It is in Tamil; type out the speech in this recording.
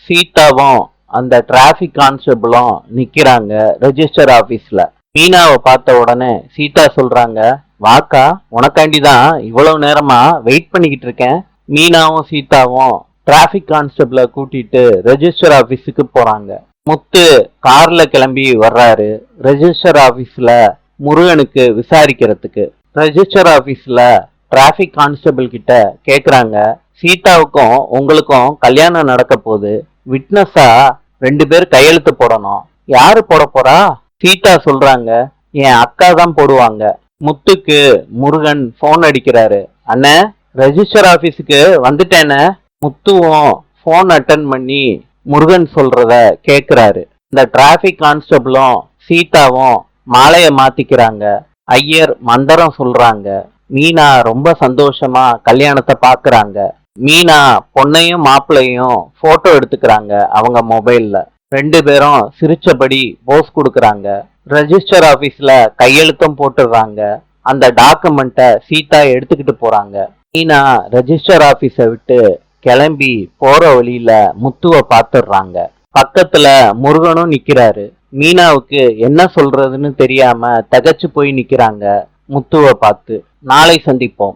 சீதாவும் அந்த டிராபிக் கான்ஸ்டபிளும் நிக்கிறாங்க ரெஜிஸ்டர் ஆபீஸ்ல. மீனாவை பார்த்த உடனே சீதா சொல்றாங்க, வாக்கா, உனக்காண்டி தான் இவ்வளவு நேரமா வெயிட் பண்ணிக்கிட்டு இருக்கேன். மீனாவும் சீதாவும் டிராபிக் கான்ஸ்டபிள கூட்டிட்டு ரெஜிஸ்டர் ஆபீஸுக்கு போறாங்க. முத்து கார்ல கிளம்பி வர்றாரு ரெஜிஸ்டர் ஆபீஸ்ல முருகனுக்கு விசாரிக்கிறதுக்கு. ரெஜிஸ்டர் ஆபீஸ்ல டிராபிக் கான்ஸ்டபிள் கிட்ட கேக்குறாங்க, சீதாவுக்கும் உங்களுக்கும் கல்யாணம் நடக்க போகுது, விட்னஸா 2 பேர் கையெழுத்து போடணும், யாரு போட போறா? சீதா சொல்றாங்க, என் அக்கா தான் போடுவாங்க. முத்துக்கு முருகன் போன் அடிக்கிறாரு, அண்ணே ரெஜிஸ்டர் ஆபீஸுக்கு வந்துட்டேன. முத்துவும் போன் அட்டன் பண்ணி முருகன் சொல்றத கேக்குறாரு. இந்த டிராபிக் கான்ஸ்டபிளும் சீதாவும் மாலைய மாத்திக்கிறாங்க. ஐயர் மந்திரம் சொல்றாங்க. மீனா ரொம்ப சந்தோஷமா கல்யாணத்தை பாக்குறாங்க. மீனா பொண்ணையும் மாப்பிள்ளையும் போட்டோ எடுத்துக்கிறாங்க அவங்க மொபைல்ல. 2 பேரும் சிரிச்சபடி போஸ் கொடுக்கறாங்க. ரெஜிஸ்டர் ஆபீஸ்ல கையெழுத்தும் போட்டுடுறாங்க. அந்த டாக்குமெண்ட்டை சீதா எடுத்துக்கிட்டு போறாங்க. மீனா ரெஜிஸ்டர் ஆபீஸ விட்டு கிளம்பி போற வழியில முத்துவை பாத்துடுறாங்க. பக்கத்துல முருகனும் நிக்கிறாரு. மீனாவுக்கு என்ன சொல்றதுன்னு தெரியாம தகச்சு போய் நிக்கிறாங்க முத்துவை பார்த்து. நாளை சந்திப்போம்.